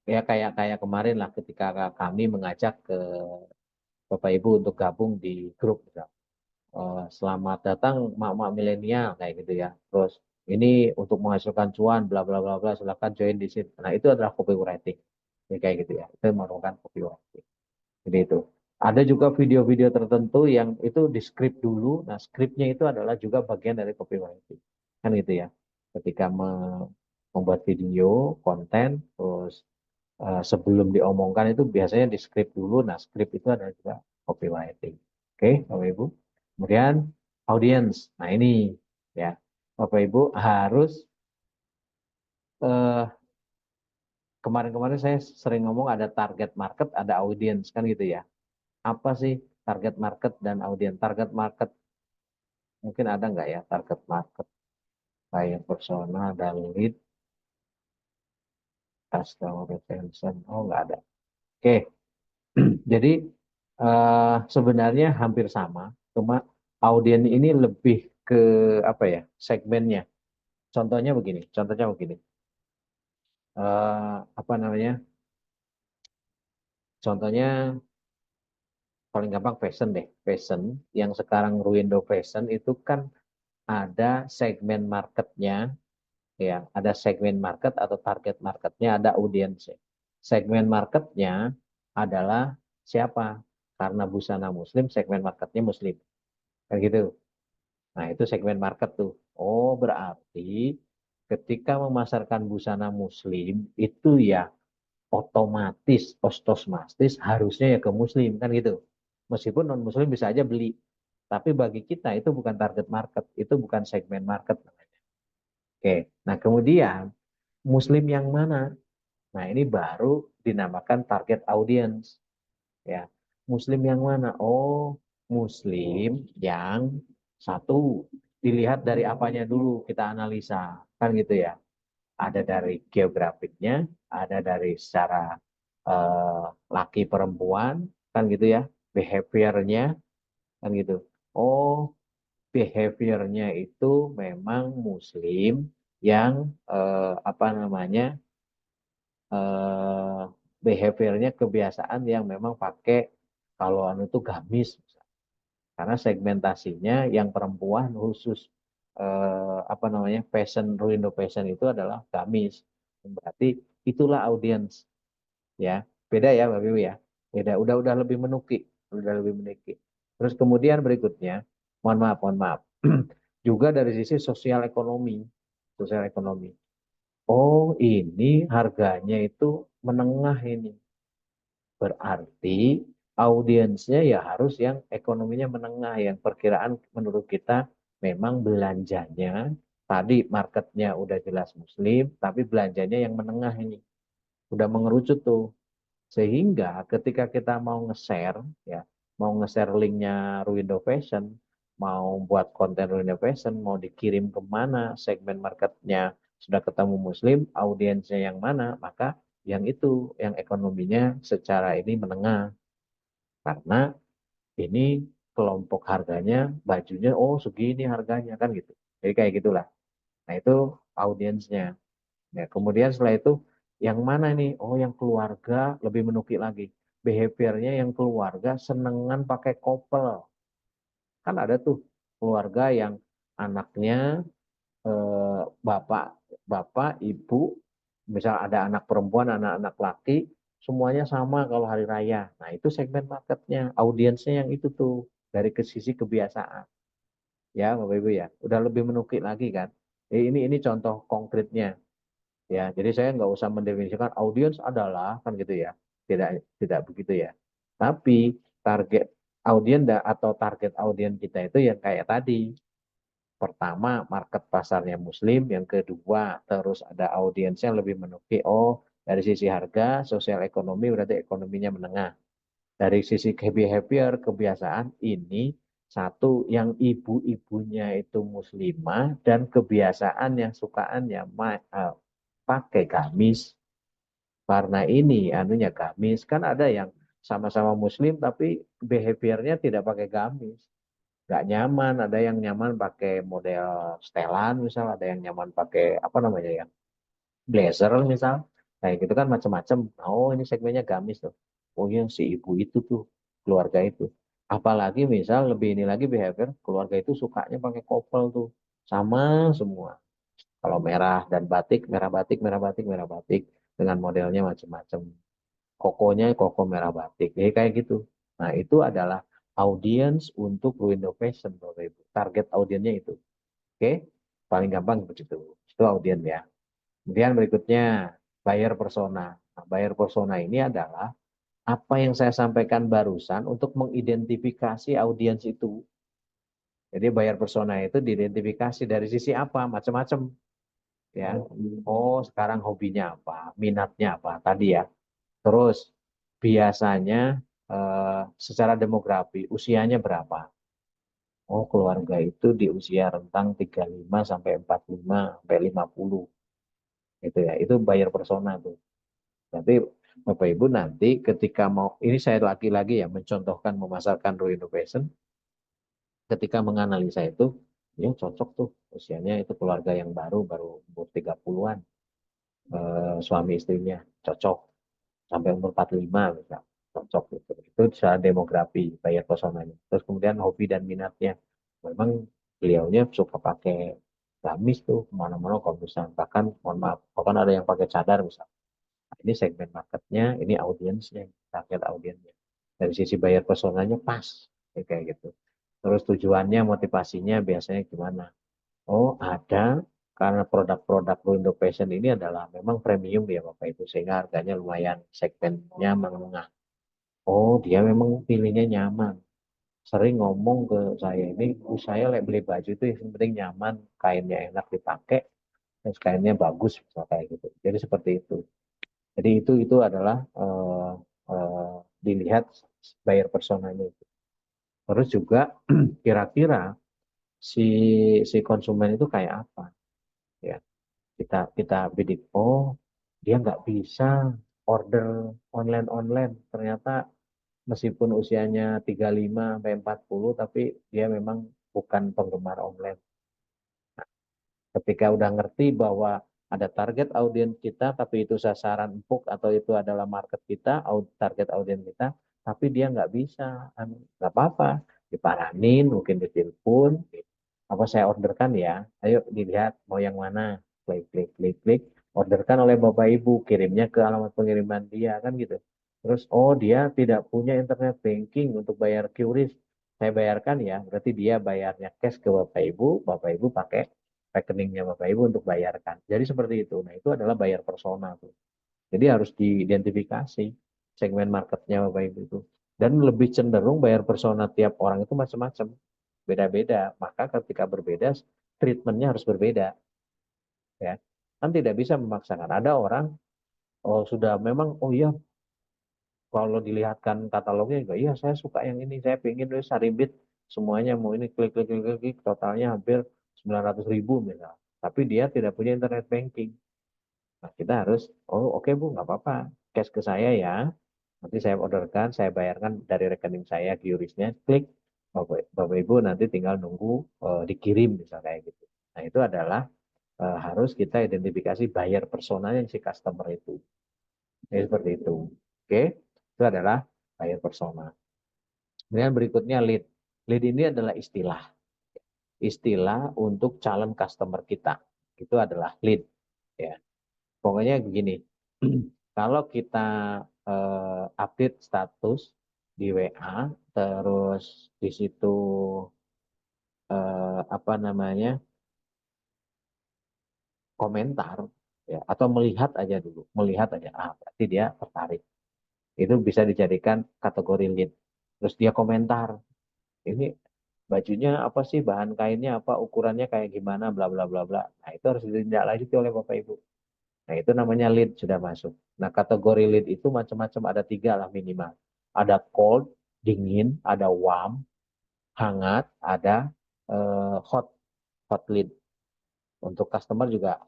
ya kayak kayak kemarin lah ketika kami mengajak ke Bapak Ibu untuk gabung di grup misal. Selamat datang mak-mak milenial kayak gitu ya. Terus ini untuk menghasilkan cuan bla bla bla bla silakan join di sini. Nah, itu adalah copywriting. Ya, kayak gitu ya. Itu merupakan copywriting. Jadi itu. Ada juga video-video tertentu yang itu di script dulu. Nah, scriptnya itu adalah juga bagian dari copywriting. Kan gitu ya. Ketika membuat video, konten, terus sebelum diomongkan itu biasanya di script dulu. Nah, script itu adalah juga copywriting. Oke, Bapak Ibu. Kemudian audience. Nah, ini ya. Bapak Ibu harus eh, kemarin-kemarin saya sering ngomong ada target market, ada audience kan gitu ya. Apa sih target market dan audience? Target market mungkin ada nggak ya target market kayak persona dan lead, customer retention? Oh, nggak ada. Oke, jadi sebenarnya hampir sama, cuma audien ini lebih ke apa ya segmennya. Contohnya begini. Apa namanya? Contohnya paling gampang fashion deh. Fashion yang sekarang Ruindo Fashion itu kan ada segmen marketnya, ya, ada segmen market atau target marketnya, ada audiensnya. Segmen marketnya adalah siapa? Karena busana muslim, segmen marketnya muslim. Kan gitu. Nah, itu segmen market tuh. Oh, berarti ketika memasarkan busana muslim itu ya otomatis, otomatis harusnya ya ke muslim kan gitu. Meskipun non muslim bisa aja beli. Tapi bagi kita itu bukan target market, itu bukan segmen market. Oke, nah kemudian muslim yang mana? Nah, ini baru dinamakan target audience. Ya, muslim yang mana? Oh, muslim yang satu dilihat dari apanya dulu kita analisa, kan gitu ya. Ada dari geografiknya, ada dari secara eh, laki perempuan, kan gitu ya, behaviornya, kan gitu. Oh, behaviornya itu memang muslim yang apa namanya eh, behaviornya kebiasaan yang memang pakai kalau anu itu gamis karena segmentasinya yang perempuan khusus apa namanya fashion Ruindo fashion itu adalah gamis berarti itulah audiens ya beda ya Bapak Ibu ya beda udah lebih menukik udah lebih menukik terus kemudian berikutnya mohon maaf. Juga dari sisi sosial ekonomi, sosial ekonomi. Oh, ini harganya itu menengah ini. Berarti audiensnya ya harus yang ekonominya menengah, yang perkiraan menurut kita memang belanjanya tadi marketnya udah jelas Muslim, tapi belanjanya yang menengah ini udah mengerucut tuh. Sehingga ketika kita mau nge-share, ya, mau nge-share linknya Ruindo Fashion, mau buat konten Ruindo Fashion, mau dikirim kemana, segmen marketnya sudah ketemu Muslim, audiensnya yang mana, maka yang itu, yang ekonominya secara ini menengah. Karena ini kelompok harganya, bajunya, oh segini harganya, kan gitu. Jadi kayak gitulah. Nah itu audiensnya. Ya, kemudian setelah itu yang mana nih? Oh, yang keluarga lebih menukik lagi. Behaviornya yang keluarga senengan pakai couple. Kan ada tuh keluarga yang anaknya bapak, bapak, ibu, misal ada anak perempuan, anak-anak laki, semuanya sama kalau hari raya. Nah, itu segmen marketnya, audiensnya yang itu tuh dari ke sisi kebiasaan. Ya, Bapak Ibu ya. Udah lebih menukik lagi kan. Ini contoh konkretnya. Ya, jadi saya nggak usah mendefinisikan audiens adalah kan gitu ya. Tidak tidak begitu ya. Tapi target audiens atau target audiens kita itu yang kayak tadi. Pertama, market pasarnya Muslim, yang kedua, terus ada audiens yang lebih menukik. Oh, dari sisi harga, sosial ekonomi berarti ekonominya menengah. Dari sisi behavior, kebiasaan ini satu yang ibu-ibunya itu muslimah dan kebiasaan yang sukaannya pakai gamis. Karena ini anunya gamis, kan ada yang sama-sama muslim tapi behaviornya tidak pakai gamis. Nggak nyaman, ada yang nyaman pakai model setelan misal, ada yang nyaman pakai apa namanya ya, blazer misal. Kayak gitu kan macam-macam. Oh, ini segmennya gamis tuh. Oh iya si ibu itu tuh, keluarga itu. Apalagi misal lebih ini lagi behavior, keluarga itu sukanya pakai couple tuh. Sama semua. Kalau merah dan batik, merah batik, merah batik, merah batik. Dengan modelnya macam-macam. Kokonya koko merah batik. Jadi kayak gitu. Nah itu adalah audiens untuk window fashion, Bapak Ibu. Target audiensnya itu. Oke, paling gampang begitu. Itu audiens ya. Kemudian berikutnya buyer persona. Nah, buyer persona ini adalah apa yang saya sampaikan barusan untuk mengidentifikasi audiens itu. Jadi buyer persona itu diidentifikasi dari sisi apa? Macam-macam ya. Oh, sekarang hobinya apa? Minatnya apa? Tadi ya. Terus biasanya secara demografi usianya berapa? Oh, keluarga itu di usia rentang 35 sampai 45 sampai 50 gitu ya. Itu buyer persona tuh. Tapi Bapak Ibu nanti ketika mau, ini saya lagi-lagi ya mencontohkan memasarkan Raw Innovation, ketika menganalisa itu, ya cocok tuh usianya itu keluarga yang baru, baru umur 30-an, suami istrinya cocok, sampai umur 45 misal, cocok gitu. Itu secara demografi, bayar personanya. Terus kemudian hobi dan minatnya, memang beliaunya suka pakai gamis tuh kemana-mana kalau misalnya, bahkan mohon maaf, bahkan ada yang pakai cadar misal. Nah, ini segmen marketnya, ini audiensnya, target audiensnya. Dari sisi bayar personanya pas, ya, kayak gitu. Terus tujuannya, motivasinya biasanya gimana? Oh, ada karena produk-produk Indo Fashion ini adalah memang premium ya Bapak Ibu, sehingga harganya lumayan segmennya menengah. Oh, dia memang pilihnya nyaman. Sering ngomong ke saya ini, saya beli baju itu yang penting nyaman, kainnya enak dipakai, terus kainnya bagus, misalnya kayak gitu. Jadi seperti itu. Jadi itu adalah eh, dilihat buyer personanya itu. Terus juga kira-kira si si konsumen itu kayak apa ya, kita bidik, oh dia nggak bisa order online ternyata, meskipun usianya 35 sampai 40 tapi dia memang bukan penggemar online. Ketika udah ngerti bahwa ada target audiens kita tapi itu sasaran empuk atau itu adalah market kita, target audiens kita, tapi dia nggak bisa, nggak apa-apa, diparanin, mungkin ditelepon, apa saya orderkan ya, ayo dilihat mau yang mana, klik klik klik klik, orderkan oleh Bapak Ibu, kirimnya ke alamat pengiriman dia kan gitu. Terus oh dia tidak punya internet banking untuk bayar QRIS, saya bayarkan ya, berarti dia bayarnya cash ke Bapak Ibu pakai rekeningnya Bapak Ibu untuk bayarkan. Jadi seperti itu. Nah, itu adalah bayar persona tuh. Jadi harus diidentifikasi segmen marketnya Bapak Ibu itu. Dan lebih cenderung bayar persona tiap orang itu macam-macam. Beda-beda. Maka ketika berbeda, treatmentnya harus berbeda. Ya. Kan tidak bisa memaksakan. Ada orang, oh sudah memang, oh iya, kalau dilihatkan katalognya juga, iya saya suka yang ini, saya pengen Saribit semuanya mau ini klik klik klik klik, klik, totalnya hampir 900.000 misalnya. Tapi dia tidak punya internet banking. Nah, kita harus, oh oke Bu, nggak apa-apa, cash ke saya ya. Nanti saya orderkan, saya bayarkan dari rekening saya, QRIS-nya, klik, Bapak Ibu nanti tinggal nunggu dikirim misalnya kayak gitu. Nah itu adalah harus kita identifikasi buyer personanya si customer itu. Jadi seperti itu. Oke, itu adalah buyer persona. Kemudian berikutnya lead. Lead ini adalah istilah. Istilah untuk calon customer kita. Itu adalah lead. Ya. Pokoknya begini. Kalau kita update status di WA, terus di situ apa namanya komentar, ya, atau melihat aja dulu, melihat aja, berarti dia tertarik. Itu bisa dijadikan kategori lead. Terus dia komentar, ini bajunya apa sih, bahan kainnya apa, ukurannya kayak gimana, bla bla bla bla. Nah, itu harus ditindaklanjuti oleh Bapak Ibu. Nah, itu namanya lead sudah masuk. Nah, kategori lead itu macam-macam, ada 3 lah minimal. Ada cold, dingin, ada warm, hangat, ada hot, hot lead. Untuk customer juga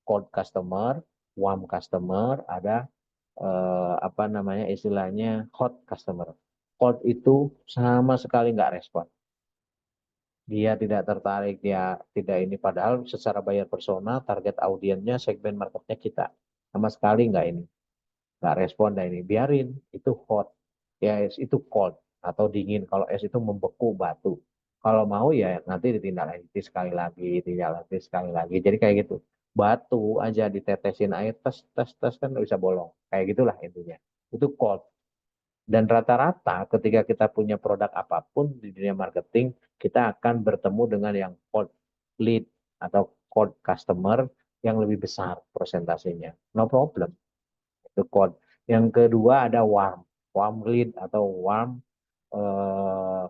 cold customer, warm customer, ada apa namanya istilahnya hot customer. Cold itu sama sekali nggak respon. Dia tidak tertarik, dia tidak ini. Padahal secara bayar persona, target audiensnya, segmen marketnya kita. Sama sekali nggak ini. Nggak respon dah ini. Biarin, itu hot. Ya, es itu cold atau dingin. Kalau es itu membeku batu. Kalau mau ya nanti ditindaklanjuti sekali lagi, ditindaklanjuti sekali lagi. Jadi kayak gitu. Batu aja ditetesin air, tes, tes, tes kan bisa bolong. Kayak gitulah intinya. Itu cold. Dan rata-rata ketika kita punya produk apapun di dunia marketing, kita akan bertemu dengan yang cold lead atau cold customer yang lebih besar persentasenya. No problem. Itu cold. Yang kedua ada warm. Warm lead atau warm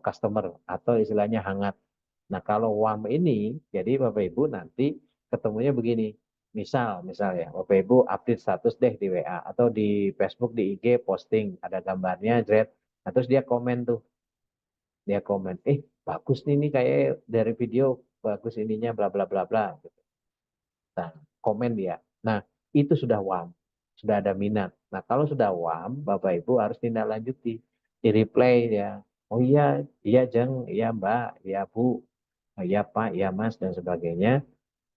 customer atau istilahnya hangat. Nah, kalau warm ini, jadi Bapak Ibu nanti ketemunya begini. Misal ya, Bapak Ibu update status deh di WA atau di Facebook, di IG posting, ada gambarnya, thread. Nah, terus dia komen tuh. Dia komen, bagus nih, ini kayak dari video, bagus ininya, bla bla bla bla. Gitu. Nah, komen dia. Nah, itu sudah warm. Sudah ada minat. Nah, kalau sudah warm, Bapak Ibu harus tindak lanjuti. Di replay ya. Oh iya, iya Jeng, iya Mbak, iya Bu, iya Pak, iya Mas, dan sebagainya.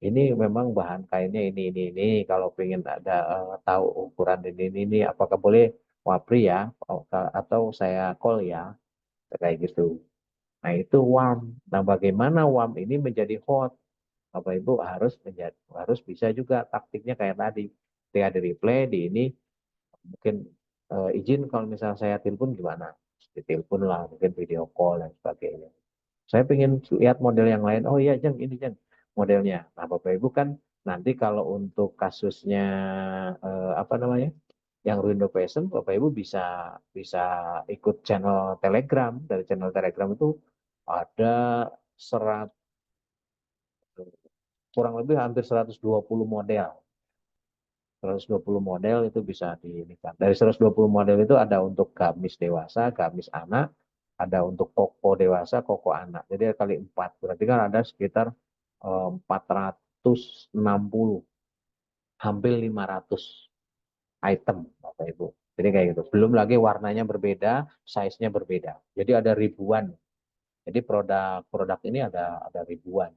Ini memang bahan kainnya ini. Kalau pengen ada tahu ukuran ini, apakah boleh wapri ya, atau saya call ya, kayak gitu. Nah itu warm. Nah bagaimana warm ini menjadi hot? Bapak Ibu harus bisa juga taktiknya kayak tadi. Ketika di replay di ini mungkin izin kalau misalnya saya telepon gimana? Ditelepon lah, mungkin video call dan sebagainya. Saya pengen lihat model yang lain. Oh iya, Jeng, ini Jeng modelnya. Nah, Bapak Ibu kan nanti kalau untuk kasusnya apa namanya? Yang Rindo Fashion, Bapak Ibu bisa bisa ikut channel Telegram. Dari channel Telegram itu ada serat kurang lebih hampir 120 model. 120 model itu bisa dilihat. Dari 120 model itu ada untuk gamis dewasa, gamis anak, ada untuk koko dewasa, koko anak. Jadi kali 4. Berarti kan ada sekitar 460, hampir 500 item, Bapak Ibu. Jadi kayak gitu. Belum lagi warnanya berbeda, size-nya berbeda. Jadi ada ribuan. Jadi produk-produk ini ada ribuan.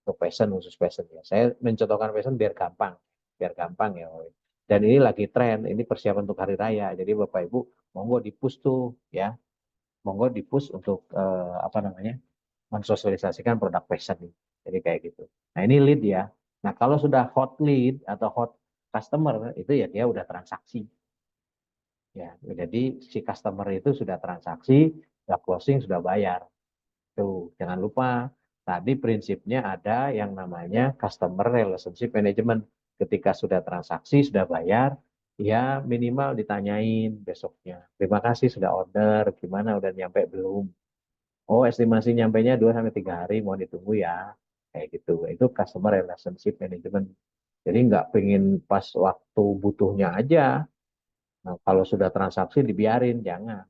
Untuk fashion, khusus fashion ya. Saya mencontohkan fashion biar gampang ya. Dan ini lagi tren, ini persiapan untuk hari raya. Jadi Bapak Ibu monggo di-push tuh ya, monggo di-push untuk apa namanya mensosialisasikan produk fashion ini. Jadi kayak gitu. Nah ini lead ya. Nah kalau sudah hot lead atau hot customer itu ya dia udah transaksi. Ya, jadi si customer itu sudah transaksi, sudah closing, sudah bayar. Tuh, jangan lupa tadi prinsipnya ada yang namanya customer relationship management. Ketika sudah transaksi, sudah bayar, ya minimal ditanyain besoknya. Terima kasih sudah order, gimana udah nyampe belum? Oh, estimasi nyampainya 2 sampai 3 hari, mau ditunggu ya. Kayak gitu. Itu customer relationship management. Jadi nggak pengen pas waktu butuhnya aja. Nah, kalau sudah transaksi dibiarin, jangan.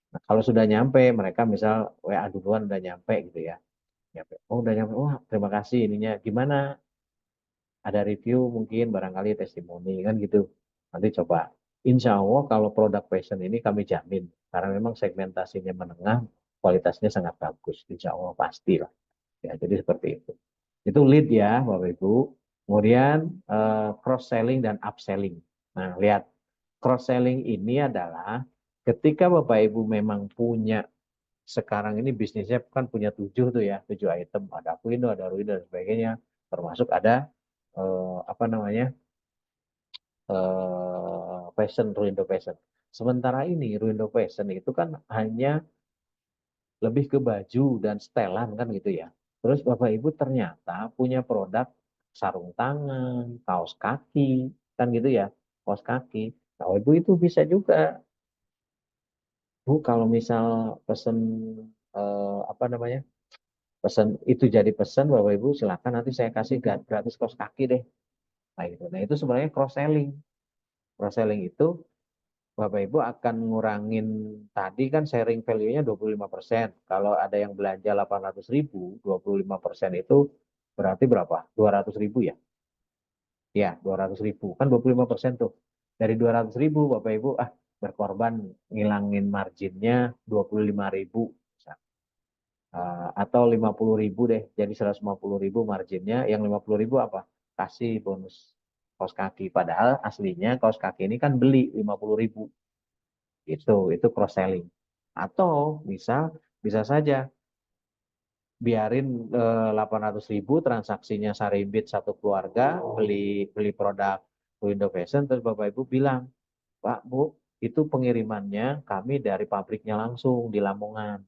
Nah, kalau sudah nyampe, mereka misal WA duluan udah nyampe gitu ya. Nyampe. Oh, udah nyampe. Wah, terima kasih ininya. Gimana? Ada review mungkin, barangkali testimoni kan gitu. Nanti coba. Insya Allah kalau produk fashion ini kami jamin. Karena memang segmentasinya menengah, kualitasnya sangat bagus. Insya Allah pasti lah. Ya, jadi seperti itu. Itu lead ya, Bapak Ibu. Kemudian cross selling dan upselling. Nah, lihat cross selling ini adalah ketika Bapak Ibu memang punya, sekarang ini bisnisnya kan punya 7 item, ada Aquino, ada Ruin dan sebagainya, termasuk ada apa namanya fashion, Ruindo Fashion. Sementara ini Ruindo Fashion itu kan hanya lebih ke baju dan setelan kan gitu ya. Terus Bapak Ibu ternyata punya produk sarung tangan, kaos kaki, kan gitu ya, kaos kaki. Nah, Ibu itu bisa juga, Bu, kalau misal pesen apa namanya, pesen itu jadi pesen Bapak Ibu silakan nanti saya kasih gratis kaos kaki deh. Nah, gitu. Nah, itu sebenarnya cross selling. Cross selling itu Bapak Ibu akan ngurangin, tadi kan sharing value-nya 25%. Kalau ada yang belanja 800.000, 25% itu berarti berapa? 200.000 ya? Ya, 200.000. Kan 25% tuh. Dari 200.000, Bapak Ibu berkorban ngilangin marginnya 25.000. Atau 50.000 deh. Jadi 150.000 marginnya. Yang 50.000 apa? Kasih bonus kaos kaki. Padahal aslinya kaos kaki ini kan beli 50.000. Itu cross selling. Atau bisa bisa saja biarin 800.000 transaksinya sarimbit satu keluarga beli beli produk Window Fashion, terus Bapak Ibu bilang, Pak Bu, itu pengirimannya kami dari pabriknya langsung di Lamongan.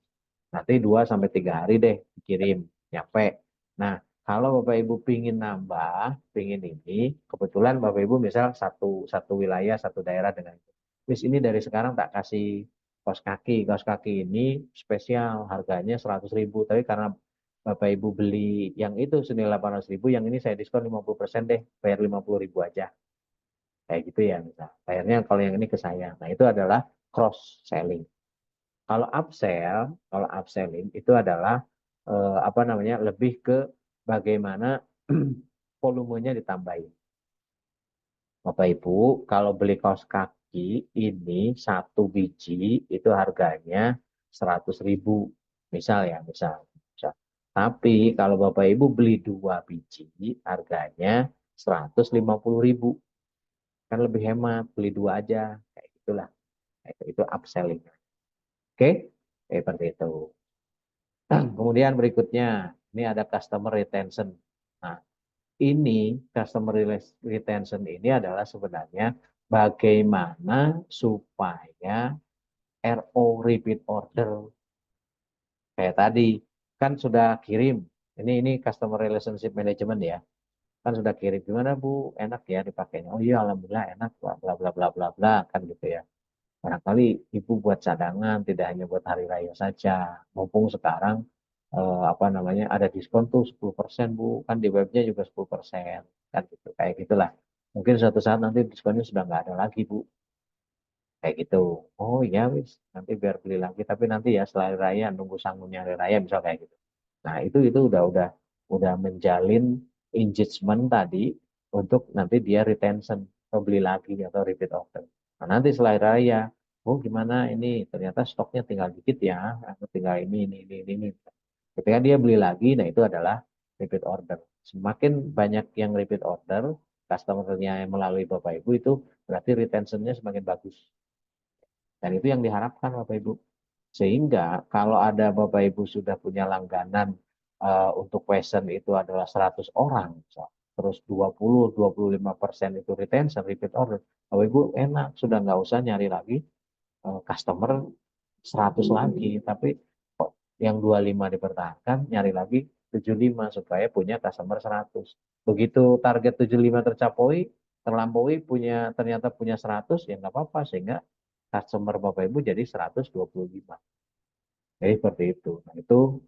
Nanti 2 sampai 3 hari deh dikirim nyampe. Nah, kalau Bapak Ibu pingin nambah, pingin ini, kebetulan Bapak Ibu misal satu satu wilayah, satu daerah dengan itu. Wis ini dari sekarang tak kasih kaos kaki ini spesial harganya 100.000. Tapi karena Bapak Ibu beli yang itu senilai 800.000, yang ini saya diskon 50% deh, bayar 50.000 aja. Kayak gitu ya misal. Bayarnya kalau yang ini ke saya. Nah, itu adalah cross selling. Kalau upselling itu adalah apa namanya, lebih ke bagaimana volumenya ditambahin. Bapak Ibu, kalau beli kaos kaki ini satu biji itu harganya 100.000, misal ya, misal. Tapi kalau Bapak Ibu beli 2 biji harganya 150.000, kan lebih hemat, beli 2 aja, kayak gitulah. Itu upselling. Oke, seperti itu. Kemudian berikutnya, ini ada customer retention. Nah, ini customer retention ini adalah sebenarnya bagaimana supaya RO repeat order kayak tadi kan sudah kirim. Ini customer relationship management ya. Kan sudah kirim, gimana Bu? Enak ya dipakainya. Oh iya, alhamdulillah enak, bla bla bla bla bla bla, kan gitu ya. Barangkali ibu buat cadangan, tidak hanya buat hari raya saja. Mumpung sekarang apa namanya, ada diskon tuh 10% Bu, kan di webnya juga 10%, kan gitu. Kayak gitulah. Mungkin suatu saat nanti diskonnya sudah nggak ada lagi Bu. Kayak gitu. Oh iya wis, nanti biar beli lagi. Tapi nanti ya setelah hari raya, nunggu sanggupnya hari raya, misal kayak gitu. Nah, itu udah menjalin engagement tadi untuk nanti dia retention atau beli lagi atau repeat order. Nah, nanti setelah hari raya, oh gimana ini, ternyata stoknya tinggal dikit ya, aku tinggal ini. Ketika dia beli lagi, nah itu adalah repeat order. Semakin banyak yang repeat order, customer-nya yang melalui Bapak Ibu, itu berarti retentionnya semakin bagus. Dan itu yang diharapkan Bapak Ibu. Sehingga kalau ada Bapak Ibu sudah punya langganan untuk question itu adalah 100 orang, terus 20-25% itu retention, repeat order, Bapak Ibu enak, sudah nggak usah nyari lagi customer 100 lagi, tapi kok yang 25 dipertahankan, nyari lagi 75 supaya punya customer 100. Begitu target 75 terlampaui ternyata punya 100, ya nggak apa-apa, sehingga customer Bapak Ibu jadi 125. Jadi seperti itu. Nah, itu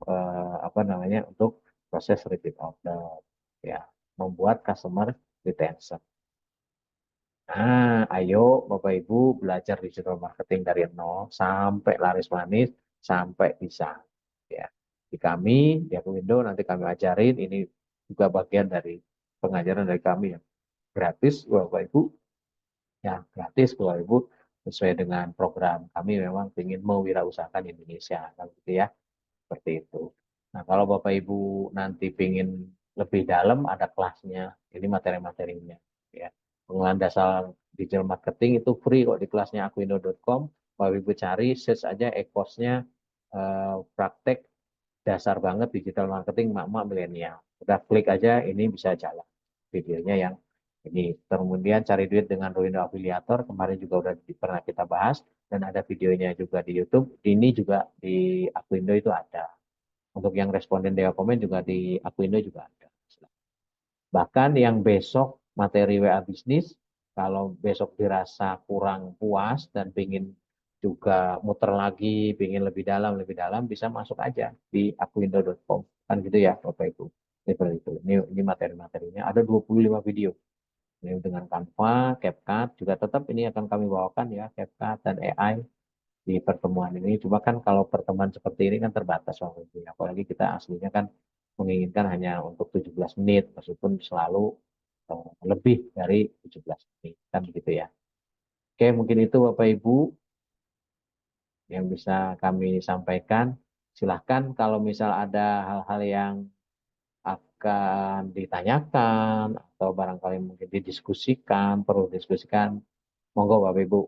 apa namanya untuk proses repeat order, ya, membuat customer retention. Nah, ayo Bapak Ibu belajar digital marketing dari nol sampai laris manis sampai bisa. Ya, di kami di Akuindo nanti kami ajarin, ini juga bagian dari pengajaran dari kami yang gratis Bapak Ibu, ya gratis Bapak Ibu, sesuai dengan program kami memang ingin mewirausahakan Indonesia, kan gitu ya. Seperti itu. Nah, kalau Bapak Ibu nanti ingin lebih dalam, ada kelasnya. Ini materi-materinya. Ya. Pengenalan dasar digital marketing itu free kok di kelasnya akuindo.com. Bapak Ibu cari, search aja e-course-nya, praktek dasar banget digital marketing mak-mak milenial. Udah klik aja, ini bisa jalan. Videonya yang ini. Kemudian cari duit dengan Ruindo Afiliator, kemarin juga udah pernah kita bahas, dan ada videonya juga di YouTube. Ini juga di Akuindo itu ada. Untuk yang responden Dewa Komen juga di Akuindo juga ada. Bahkan yang besok materi WA bisnis, kalau besok dirasa kurang puas dan ingin juga muter lagi, ingin lebih dalam, bisa masuk aja di akuindo.com. Kan gitu ya, Bapak Ibu. Seperti itu. Ini materi-materinya. Ada 25 video. Ini dengan Canva, CapCut, juga tetap ini akan kami bawakan ya, CapCut dan AI di pertemuan ini. Cuma kan kalau pertemuan seperti ini kan terbatas waktu. Apalagi kita aslinya kan menginginkan hanya untuk 17 menit, meskipun selalu lebih dari 17 menit. Kan begitu ya. Oke, mungkin itu Bapak Ibu yang bisa kami sampaikan. Silahkan kalau misal ada hal-hal yang akan ditanyakan atau barangkali mungkin didiskusikan, perlu diskusikan, monggo Bapak Ibu.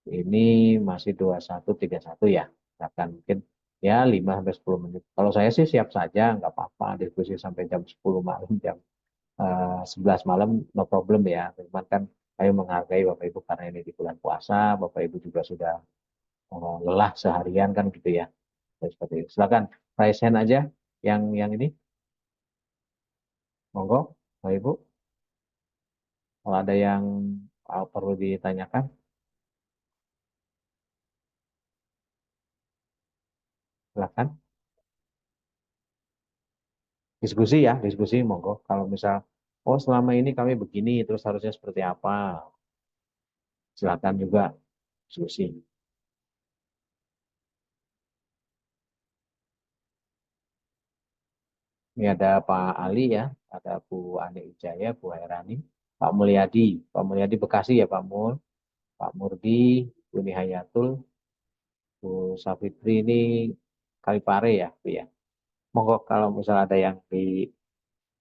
Ini masih 21.31 ya. Akan mungkin ya 5 sampai 10 menit. Kalau saya sih siap saja, nggak apa-apa diskusi sampai jam 10 malam, jam 11 malam, no problem ya. Cuman kan saya menghargai Bapak Ibu karena ini di bulan puasa, Bapak Ibu juga sudah lelah seharian kan gitu ya. Jadi seperti itu. Silakan raise hand aja yang ini, monggo Bapak Ibu. Kalau ada yang perlu ditanyakan, silakan. Diskusi ya, diskusi monggo. Kalau misal, oh selama ini kami begini, terus harusnya seperti apa? Silakan juga diskusi. Ini ada Pak Ali ya, ada Bu Ani Wijaya, Bu Hairani, Pak Mulyadi, Pak Mulyadi Bekasi ya Pak Mul, Pak Murdi, Bu Nihayatul, Bu Safitri ini Kalipare ya, Bu ya. Monggo kalau misal ada yang di,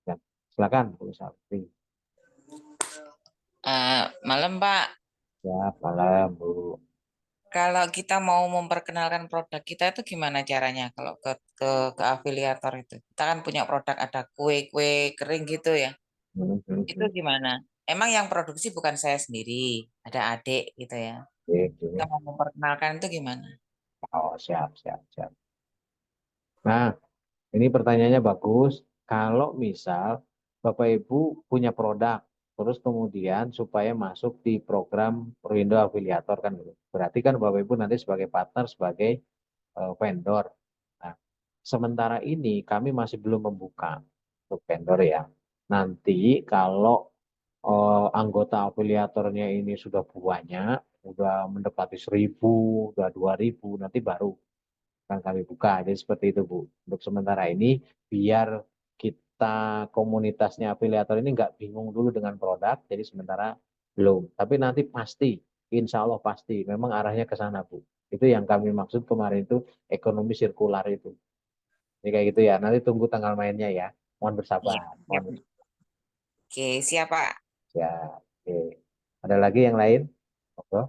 ya, silakan Bu Safitri. Malam Pak, Ya, malam Bu. kalau kita mau memperkenalkan produk kita itu gimana caranya kalau ke afiliator itu? Kita kan punya produk ada kue-kue kering gitu ya. Hmm, hmm, Itu hmm. gimana? Emang yang produksi bukan saya sendiri, ada adik gitu ya. Oke, Kita oke. mau memperkenalkan itu gimana? Oh, siap, siap, siap. Nah, ini pertanyaannya bagus. Kalau misal Bapak Ibu punya produk, terus kemudian supaya masuk di program Perindo Afiliator kan gitu. Berarti kan Bapak Ibu nanti sebagai partner, sebagai vendor. Nah, sementara ini kami masih belum membuka untuk vendor ya. Nanti kalau anggota afiliatornya ini sudah banyak, sudah mendekati 1.000, sudah 2.000, nanti baru akan kami buka. Jadi seperti itu Bu. Untuk sementara ini biar kita komunitasnya afiliator ini nggak bingung dulu dengan produk, jadi sementara belum. Tapi nanti pasti, insya Allah pasti, memang arahnya ke sana Bu. Itu yang kami maksud kemarin itu ekonomi sirkular itu. Jadi kayak gitu ya. Nanti tunggu tanggal mainnya ya. Mohon Iya, bersabar. siap. Mohon bersabar. Oke, siap Pak. Ya, oke. Ada lagi yang lain? Oke,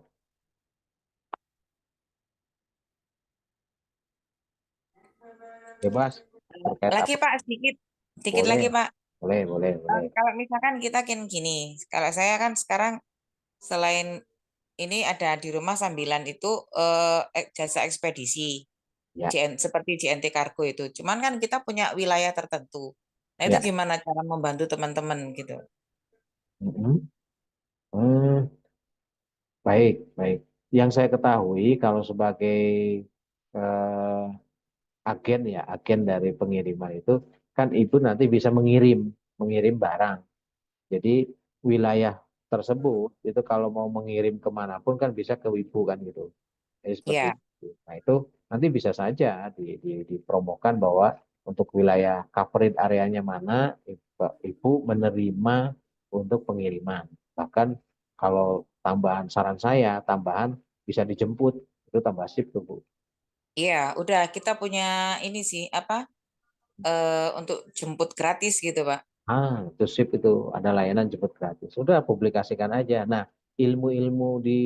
bebas. Terkait Lagi apa? Pak, sedikit, sedikit Boleh, lagi Pak. boleh, boleh, boleh. Kalau misalkan kita kan gini, kalau saya kan sekarang selain ini ada di rumah sambilan itu jasa ekspedisi. Ya, Seperti JNT Kargo itu. Cuman kan kita punya wilayah tertentu. Nah, itu ya. gimana cara membantu teman-teman gitu? Mhm. Hmm, baik, baik. Yang saya ketahui kalau sebagai eh, agen ya, agen dari pengiriman itu kan ibu nanti bisa mengirim barang. Jadi wilayah tersebut itu kalau mau mengirim kemanapun kan bisa ke ibu kan gitu. Jadi seperti Ya, itu. Nah itu nanti bisa saja dipromokan bahwa untuk wilayah coverage areanya mana, ibu menerima untuk pengiriman. Bahkan kalau tambahan saran saya, tambahan bisa dijemput, itu tambah sip tuh Bu. iya, udah kita punya ini sih apa untuk jemput gratis gitu, Pak. Itu sip itu ada layanan jemput gratis. Sudah publikasikan aja. Nah, ilmu-ilmu di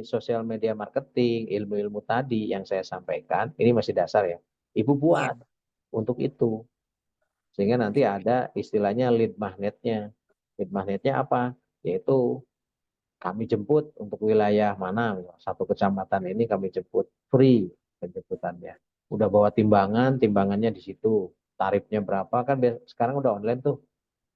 sosial media marketing, ilmu-ilmu tadi yang saya sampaikan, ini masih dasar ya. Ibu Iya, buat untuk itu. Sehingga nanti ada istilahnya lead magnetnya. Lead magnetnya apa? Yaitu kami jemput untuk wilayah mana, satu kecamatan ini kami jemput free penjemputannya. Udah bawa timbangan, timbangannya di situ. Tarifnya berapa kan sekarang udah online tuh.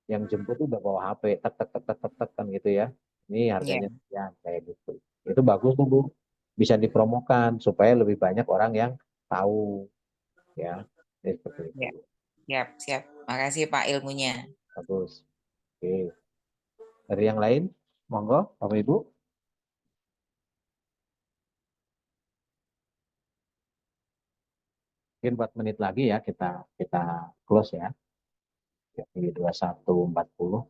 Yang jemput tuh udah bawa HP, tek tek tek tek tek, tek kan gitu ya. Ini iya, harganya sekian kayak gitu. Itu bagus tuh Bu. Bisa dipromokan supaya lebih banyak orang yang tahu ya. Jadi seperti iya. itu. Siap, siap. Makasih Pak ilmunya. Bagus. Oke. Dari yang lain, monggo, Bapak Ibu. Mungkin 4 menit lagi ya kita kita close ya. Di 21.40.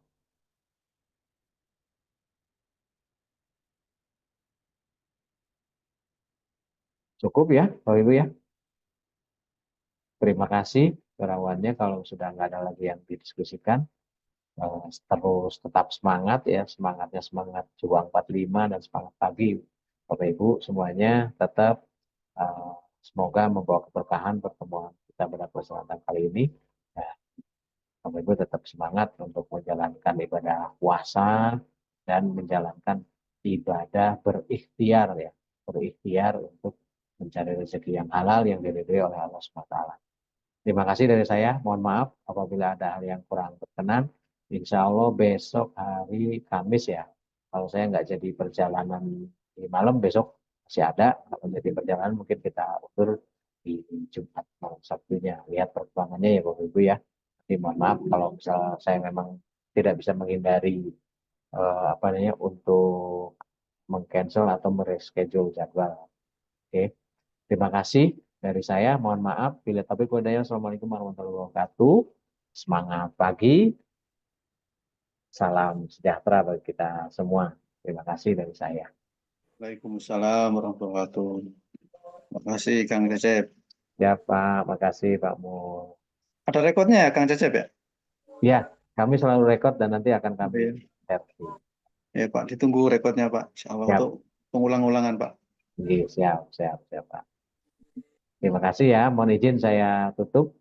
Cukup ya, Bapak Ibu ya. Terima kasih kerawannya kalau sudah nggak ada lagi yang didiskusikan. Terus tetap semangat ya, semangatnya semangat juang 45 dan semangat pagi. Bapak Ibu semuanya tetap eh, semoga membawa keberkahan pertemuan kita pada kesempatan kali ini. Nah, Bapak Ibu tetap semangat untuk menjalankan ibadah puasa dan menjalankan ibadah berikhtiar ya, berikhtiar untuk mencari rezeki yang halal yang diridhoi oleh Allah SWT. Terima kasih dari saya. Mohon maaf apabila ada hal yang kurang berkenan. Insya Allah besok hari Kamis ya. Kalau saya nggak jadi perjalanan di malam besok masih ada. Kalau jadi perjalanan mungkin kita utur di Jumat malam Sabtunya. Lihat perkembangannya ya Bapak Ibu ya. Jadi mohon maaf kalau misal saya memang tidak bisa menghindari apa namanya untuk mengcancel atau mereschedule jadwal. Oke. Terima kasih dari saya. Mohon maaf. Bila tapi kodanya. Assalamualaikum warahmatullahi wabarakatuh. Semangat pagi. Salam sejahtera bagi kita semua. Terima kasih dari saya. Waalaikumsalam warahmatullahi wabarakatuh. Terima kasih Kang Cecep. Ya Pak, makasih Pak Mu. Ada rekodnya ya Kang Cecep ya? Ya, kami selalu rekod dan nanti akan kami Iya. share. Ya Pak, ditunggu rekodnya Pak. Insya Allah untuk Siap, pengulang-ulangan Pak. siap, siap, siap Pak. Terima kasih ya. Mohon izin saya tutup.